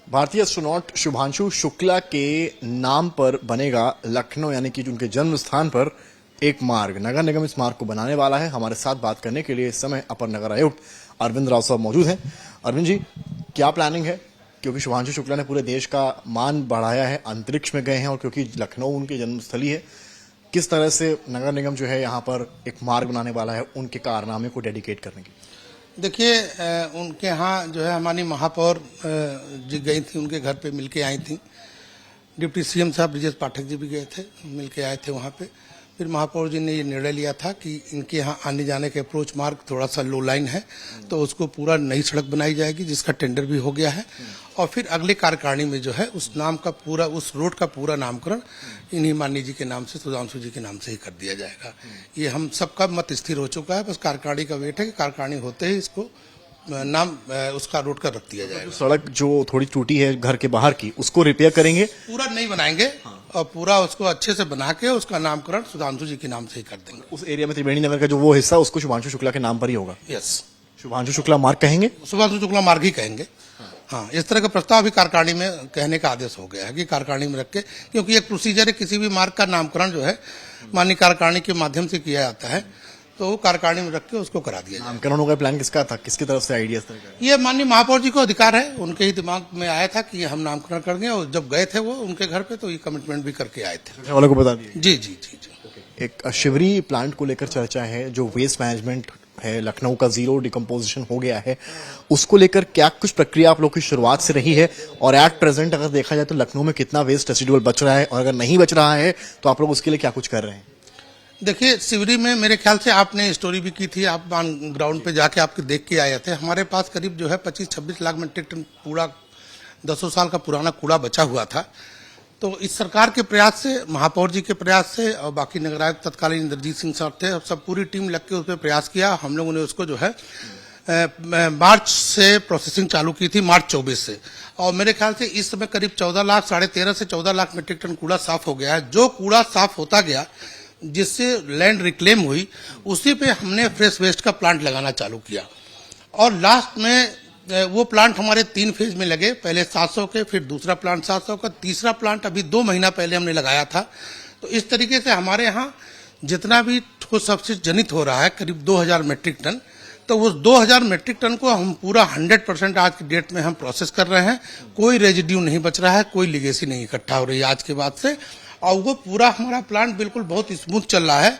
भारतीय एस्ट्रोनॉट शुभांशु शुक्ला के नाम पर बनेगा लखनऊ यानी कि उनके जन्म स्थान पर एक मार्ग। नगर निगम इस मार्ग को बनाने वाला है। हमारे साथ बात करने के लिए इस समय अपर नगर आयुक्त अरविंद राव साहब मौजूद हैं। अरविंद जी, क्या प्लानिंग है? क्योंकि शुभांशु शुक्ला ने पूरे देश का मान बढ़ाया है, अंतरिक्ष में गए हैं और क्योंकि लखनऊ उनकी जन्मस्थली है, किस तरह से नगर निगम जो है यहाँ पर एक मार्ग बनाने वाला है उनके कारनामे को डेडिकेट करने की? देखिए, उनके यहाँ जो है हमारी महापौर जी गई थी, उनके घर पे मिलके आई थी। डिप्टी सीएम साहब ब्रिजेश पाठक जी भी गए थे, मिलके आए थे वहाँ पे। फिर महापौर जी ने ये निर्णय लिया था कि इनके यहाँ आने जाने के अप्रोच मार्ग थोड़ा सा लो लाइन है, तो उसको पूरा नई सड़क बनाई जाएगी, जिसका टेंडर भी हो गया है। और फिर अगले कार्यकारिणी में जो है उस नाम का पूरा, उस रोड का पूरा नामकरण इन्हीं माननीय जी के नाम से, सुधांशु जी के नाम से ही कर दिया जाएगा। ये हम सबका मत स्थिर हो चुका है, बस कार्यकारिणी का वेट है कि कार्यकारिणी होते ही इसको नाम उसका रोड का रख दिया जाएगा। सड़क जो थोड़ी टूटी है घर के बाहर की, उसको रिपेयर करेंगे, पूरा नहीं बनाएंगे और पूरा उसको अच्छे से बना के उसका नामकरण सुधांशु जी के नाम से ही कर देंगे। उस एरिया में त्रिवेणी नगर का जो वो हिस्सा उसको शुभांशु शुक्ला के नाम पर ही होगा। यस, शुभांशु शुक्ला मार्ग कहेंगे, सुभांशु शुक्ला मार्ग ही कहेंगे। हाँ, इस तरह का प्रस्ताव भी कार्यकारिणी में कहने का आदेश हो गया है कि कार्यकारिणी में रख के, क्योंकि एक प्रोसीजर है, किसी भी मार्ग का नामकरण जो है माननीय कार्यकारिणी के माध्यम से किया जाता है, तो वो कार्यकारिणी में रख के उसको करा दिया जाए। नामकरण का प्लान किसका था, किसकी तरफ से आइडिया? ये माननीय महापौर जी को अधिकार है, उनके ही दिमाग में आया था कि हम नामकरण करेंगे, और जब गए थे वो उनके घर पे तो ये कमिटमेंट भी करके आए थे। वालों को बता दिया। जी जी जी जी। एक शिवरी प्लांट को लेकर चर्चा है, जो वेस्ट मैनेजमेंट है, लखनऊ का जीरो डिकम्पोजिशन हो गया है, उसको लेकर क्या कुछ प्रक्रिया आप लोग की शुरुआत से रही है? और एट प्रेजेंट अगर देखा जाए तो लखनऊ में कितना वेस्ट रेसिडुअल बच रहा है, और अगर नहीं बच रहा है तो आप लोग उसके लिए क्या कुछ कर रहे हैं? देखिए, शिवरी में मेरे ख्याल से आपने स्टोरी भी की थी, आप ग्राउंड पे जाके आपके देख के आए थे। हमारे पास करीब जो है 25-26 लाख मीट्रिक टन कूड़ा, 10 साल का पुराना कूड़ा बचा हुआ था। तो इस सरकार के प्रयास से, महापौर जी के प्रयास से और बाकी नगर आयुक्त तत्कालीन इंद्रजीत सिंह सर थे, सब पूरी टीम लग के उस पर प्रयास किया। हम लोगों ने उसको जो है मार्च से प्रोसेसिंग चालू की थी, मार्च 24 से, और मेरे ख्याल से इस समय करीब 14 लाख, 13.5 से 14 लाख मीट्रिक टन कूड़ा साफ हो गया है। जो कूड़ा साफ होता गया, जिससे लैंड रिक्लेम हुई, उसी पे हमने फ्रेश वेस्ट का प्लांट लगाना चालू किया। और लास्ट में वो प्लांट हमारे 3 फेज में लगे, पहले 700 के, फिर दूसरा प्लांट 700 का, तीसरा प्लांट अभी 2 महीना पहले हमने लगाया था। तो इस तरीके से हमारे यहाँ जितना भी ठोस अपशिष्ट जनित हो रहा है, करीब 2000 मीट्रिक टन, तो उस 2000 मीट्रिक टन को हम पूरा 100% आज की डेट में हम प्रोसेस कर रहे हैं। कोई रेजिड्यू नहीं बच रहा है, कोई लिगेसी नहीं इकट्ठा हो रही है आज के बाद से, और वो पूरा हमारा प्लांट बिल्कुल बहुत स्मूथ चल रहा है।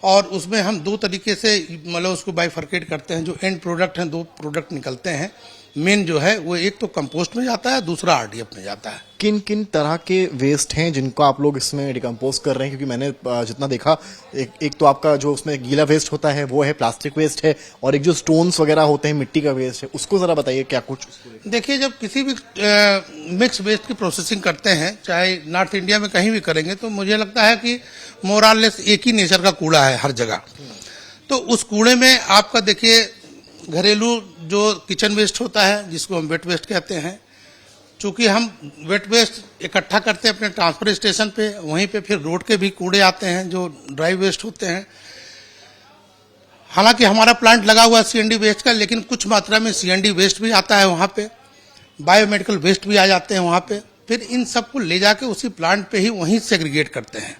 और उसमें हम 2 तरीके से मतलब उसको बाइफर्केट करते हैं। जो एंड प्रोडक्ट हैं, 2 प्रोडक्ट निकलते हैं। मेन जो है वो एक तो कंपोस्ट में जाता है, दूसरा आरडीएफ में जाता है। किन किन तरह के वेस्ट हैं जिनको आप लोग इसमें डिकम्पोज कर रहे हैं? क्योंकि मैंने जितना देखा, एक तो आपका जो उसमें गीला वेस्ट होता है वो है, प्लास्टिक वेस्ट है, और एक जो स्टोन्स वगैरह होते हैं, मिट्टी का वेस्ट है, उसको जरा बताइए क्या कुछ। देखिए, जब किसी भी मिक्स वेस्ट की प्रोसेसिंग करते हैं, चाहे नॉर्थ इंडिया में कहीं भी करेंगे, तो मुझे लगता है कि मोरलेस एक ही नेचर का कूड़ा है हर जगह। तो उस कूड़े में आपका देखिए, घरेलू जो किचन वेस्ट होता है, जिसको हम वेट वेस्ट कहते हैं, चूंकि हम वेट वेस्ट इकट्ठा करते हैं अपने ट्रांसफर स्टेशन पे, वहीं पे फिर रोड के भी कूड़े आते हैं जो ड्राई वेस्ट होते हैं। हालांकि हमारा प्लांट लगा हुआ है सीएनडी वेस्ट का, लेकिन कुछ मात्रा में सीएनडी वेस्ट भी आता है वहां पे, बायोमेडिकल वेस्ट भी आ जाते हैं वहां पे। फिर इन सबको ले जाके उसी प्लांट पे ही वहीं सेग्रीगेट करते हैं।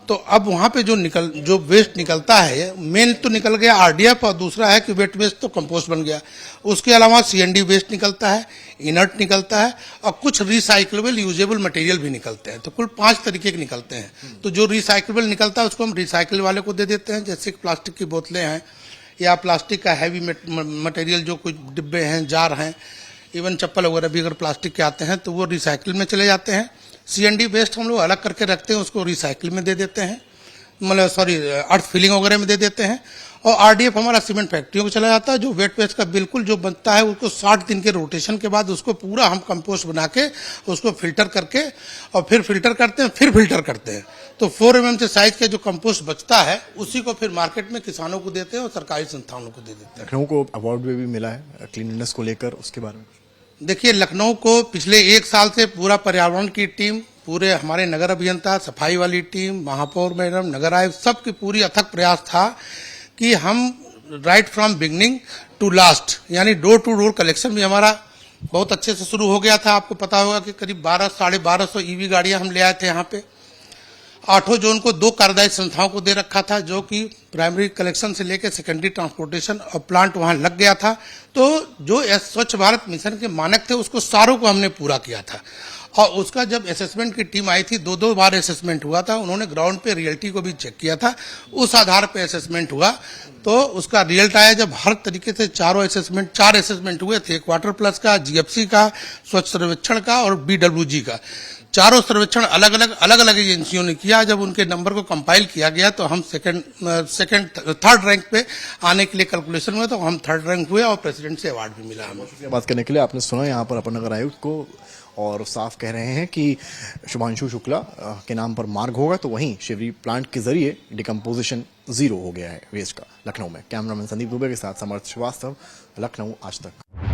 तो अब वहां पे जो वेस्ट निकलता है, मेन तो निकल गया आरडीएफ, और दूसरा है कि वेट वेस्ट तो कंपोस्ट बन गया। उसके अलावा सीएनडी वेस्ट निकलता है, इनर्ट निकलता है, और कुछ रिसाइक्लेबल यूजेबल मटेरियल भी निकलते हैं। तो कुल 5 तरीके के निकलते हैं। तो जो रिसाइक्लेबल निकलता है उसको हम रिसाइकिल वाले को दे देते हैं, जैसे प्लास्टिक की बोतलें हैं, या प्लास्टिक का हैवी मटेरियल जो कुछ डिब्बे हैं, जार हैं, इवन चप्पल वगैरह भी अगर प्लास्टिक के आते हैं तो वो रिसाइकिल में चले जाते हैं। सीएनडी वेस्ट हम लोग अलग करके रखते हैं, उसको रिसाइकिल में दे देते हैं, मतलब सॉरी अर्थ फिलिंग वगैरह में दे देते हैं। और आरडीएफ हमारा सीमेंट फैक्ट्रियों को चला जाता है। जो वेट वेस्ट का बिल्कुल जो बनता है, उसको 60 दिन के रोटेशन के बाद उसको पूरा हम कंपोस्ट बना के उसको फिल्टर करके, और फिर फिल्टर करते हैं, फिर फिल्टर करते हैं। तो 4 mm से साइज का जो कंपोस्ट बचता है, उसी को फिर मार्केट में किसानों को देते हैं और सरकारी संस्थानों को दे देते हैं। लखनऊ को अवार्ड भी मिला है क्लीननेस को लेकर, उसके बारे में? देखिए, लखनऊ को पिछले 1 साल से पूरा पर्यावरण की टीम, पूरे हमारे नगर अभियंता, सफाई वाली टीम, महापौर मैडम, नगर आयुक्त, सबकी पूरी अथक प्रयास था कि हम right from beginning to last, यानी डोर टू डोर कलेक्शन भी हमारा बहुत अच्छे से शुरू हो गया था। आपको पता होगा कि करीब 1200-1250 ईवी गाड़ियां हम ले आए थे यहाँ पे। 8 जोन को 2 कार्यदायी संस्थाओं को दे रखा था, जो कि प्राइमरी कलेक्शन से लेकर सेकेंडरी ट्रांसपोर्टेशन और प्लांट वहां लग गया था। तो जो स्वच्छ भारत मिशन के मानक थे उसको सारों को हमने पूरा किया था। और उसका जब असेसमेंट की टीम आई थी, 2-2 बार असेसमेंट हुआ था। उन्होंने ग्राउंड पे रियलिटी को भी चेक किया था, उस आधार पे असेसमेंट हुआ। तो उसका रिजल्ट आया जब हर तरीके से 4 असेसमेंट हुए थे, वाटर प्लस का, जीएफसी का, स्वच्छ सर्वेक्षण का और बीडब्ल्यूजी का। चारों सर्वेक्षण अलग अलग एजेंसियों ने किया। जब उनके नंबर को कंपाइल किया गया तो हम थर्ड रैंक पे आने के लिए कैलकुलेशन हुआ, तो हम 3rd रैंक हुए और प्रेसिडेंट से अवार्ड भी मिला हमें। बात करने के लिए आपने सुना यहाँ पर अपर नगर आयुक्त को, और साफ कह रहे हैं कि शुभांशु शुक्ला के नाम पर मार्ग होगा, तो वहीं शिवरी प्लांट के जरिए डिकम्पोजिशन 0 हो गया है वेस्ट का लखनऊ में। कैमरामैन संदीप दुबे के साथ समर्थ श्रीवास्तव, लखनऊ आज तक।